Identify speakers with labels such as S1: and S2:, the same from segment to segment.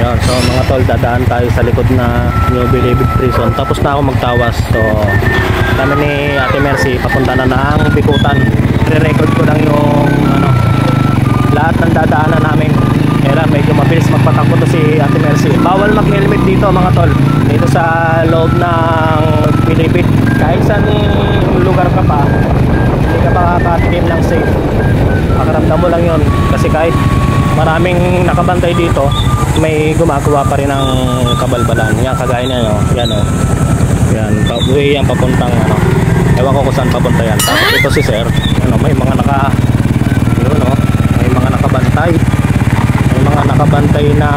S1: Ayun, so mga tol, dadaan tayo sa likod na New Bilibid Prison. Tapos na ako magtawas. So kami ni Ate Mercy papunta na ng Bikutan. Re-record ko lang yung lahat ng dadaanan namin. Kaya medyo mabilis magpatakbo to si Ate Mercy. Bawal mag-helmet dito mga tol, dito sa loob ng Bilibid. Kahit saan lugar ka pa, hindi ka makakatikim ng safe. Pakaramdam mo lang yun. Kasi kahit maraming nakabantay dito, may gumagawa pa rin ng kabalbalan. Yan, kagaya niya, no? Yan, o. Yan, way yan papuntang, ewan ko kung saan papunta yan. Tapos ito si sir, may mga may mga nakabantay. May mga nakabantay na,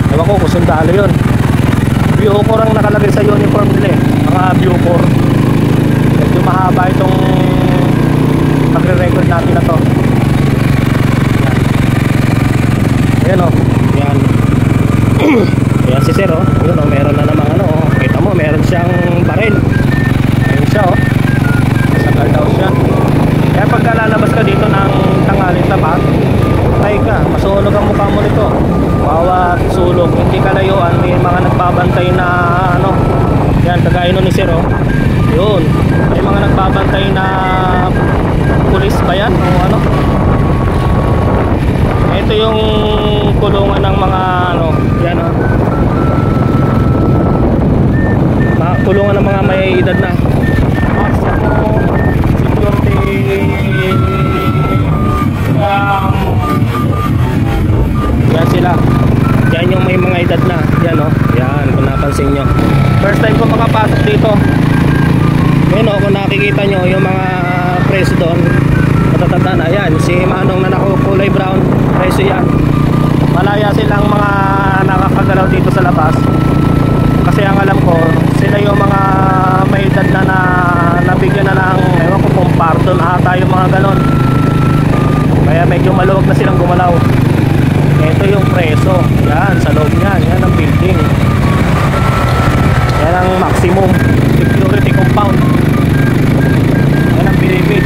S1: ewan ko kung sundalo yun. Bucor ang nakalagay sa uniform nila, mga Bucor. Medyo mahaba itong pagre-record natin na to. Ayan o, yan. Ayan si sir o, yun o, meron na namang kita mo, meron siyang baril. Ayun siya o, masakal daw siya. Kaya pagka lalabas ka dito ng tanghalin tapat, try ka, masunog ang mukha mo nito. Bawat sulog, hindi kalayuan, may mga nagbabantay na yan, kagaya nun ni sir o. Yun, may mga nagbabantay na pulis ba yan o ito yung kulungan ng mga yan o, kulungan ng mga may edad na. Security yan sila, yan yung may mga edad na. Yan o, yan kung napansin nyo, first time ko makapasok dito. Yun o, kung nakikita nyo yung mga preso doon, matatanda na yan. Si Manong na kulay brown, preso yan. Malaya silang mga nakakagalaw dito sa labas. Kasi ang alam ko, sila yung mga may edad na nabigyan na ng, ewan ko kung pardon ata yung mga ganon. Kaya medyo maluwag na silang gumalaw. Ito yung preso, yan, sa loob yan, yan ang building. Yan ang maximum security compound. Yan ang Bilibid.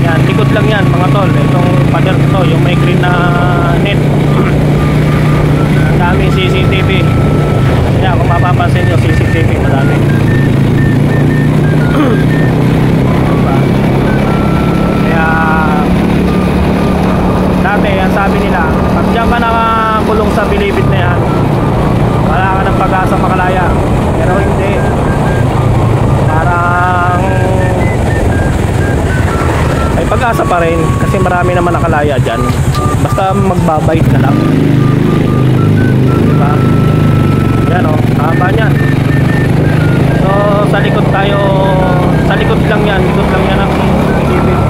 S1: Yan, likod lang yan mga tol. Itong pader to, yung may green na net. Ang daming CCTV. Yan, kung mapapansin nyo, CCTV madami. Diba? Kaya dati, ang sabi nila, pag dyan ka nakakulong sa Bilibid na yan, wala ka ng pag-asa makalaya. Pero hindi, parang may pag-asa pa rin. Kasi marami naman nakalaya dyan, basta magbabait ka lang. Diba? Yan o, haba nyan. So sa likod tayo, sa likod lang yan, likod lang yan ang Bilibid.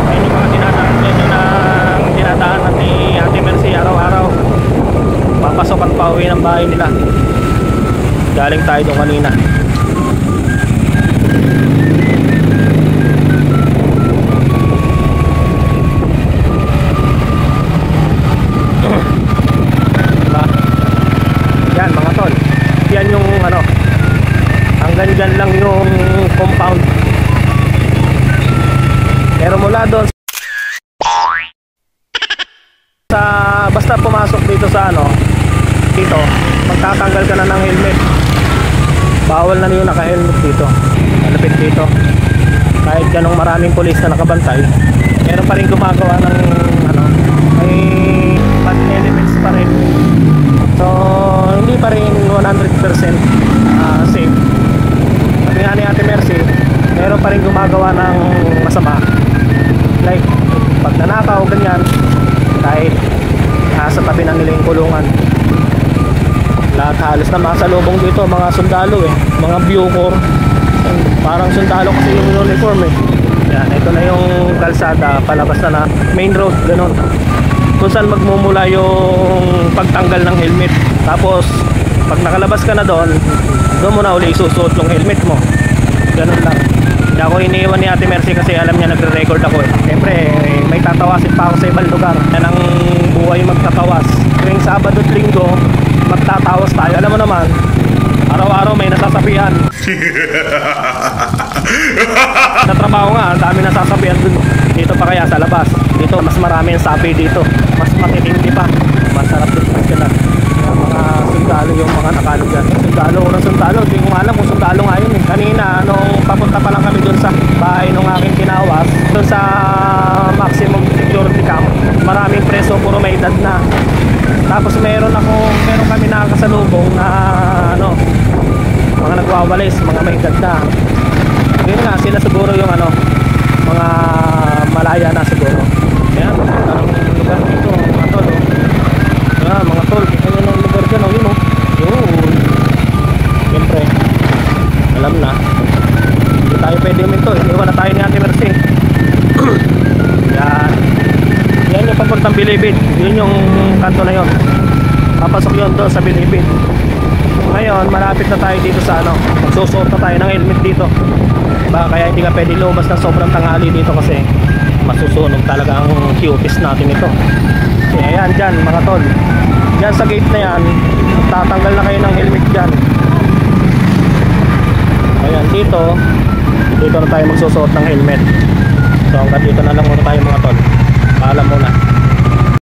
S1: Ayun yung mga dinadaanan ni Ate Mercy araw-araw. Papasok at pauwi ng bahay nila. Galing tayo doon kanina. Yan mga tol, yan yung hanggang dyan lang yung compound. Pero mula doon sa, basta pumasok dito sa dito, magtatanggal ka na ng helmet. Bawal na yung naka-helmet dito. Malapit dito. Kahit ganong maraming pulis na nakabantay, meron pa rin gumagawa ng may bad elements pa rin. So hindi pa rin 100% safe. Sabi nga ni Ate Mercy, meron pa rin gumagawa ng masama. Like pag nanakaw, ganyan, kahit nasa tabi ng nila yung kulungan. Lahat halos na mga salubong dito, mga sundalo mga Bucor. Parang sundalo kasi yung uniform Yan, ito na yung kalsada, palabas na main road, ganun. Kung saan magmumula yung pagtanggal ng helmet. Tapos pag nakalabas ka na doon mo na uli isusuot yung helmet mo. Ganun lang. Hindi ako iniiwan ni Ate Mercy kasi alam niya nagre-record ako Siyempre may tatawasin pa ako sa ibang lugar. Yan ang buhay, magtatawas. Tuwing Sabado at Linggo magtatawas tayo. Alam mo naman, araw-araw may nasasabihan. Sa trabaho nga, ang dami nasasabihan dun. Dito pa kaya sa labas. Dito mas marami ang sabi dito. mas makikindi pa, masarap din pa sila. Mga sundalo yung mga nakalo dyan. Sundalo, unang sundalo, hindi ko alam kung sundalo nga yun eh. Kanina, nung papunta pa lang kami dun sa bahay nung aking tinawas, dun sa maximum security camp, maraming preso, puro may edad na. Tapos meron kami nakakasalubong na ano, mga nagwawalis, mga may edad na. Yun nga, sila siguro yung ano, mga malaya na siguro. Ayan, anong lugar dito, mga tol, oh. Ayan, mga tol, kita nyo ng lugar dyan, oh, yun, oh. Yun. Siyempre, alam na. Hindi tayo pwede uminto, iniwan na tayo ni Ate Mercy. Yan. Yan yung papuntang Bilibid. Yun yung kanto na yun. Papasok yun doon sa Bilibid. Ngayon, malapit na tayo dito sa ano, magsusuot na tayo ng helmet dito. Diba? Kaya hindi ka pwede lumabas ng sobrang tanghali dito kasi masusunog talaga ang cuties natin ito. Kaya ayan dyan mga tol, dyan sa gate na yan, tatanggal na kayo ng helmet dyan. Ayan dito na tayo magsusuot ng helmet. So hanggang dito na lang muna tayo mga tol. Paalam muna.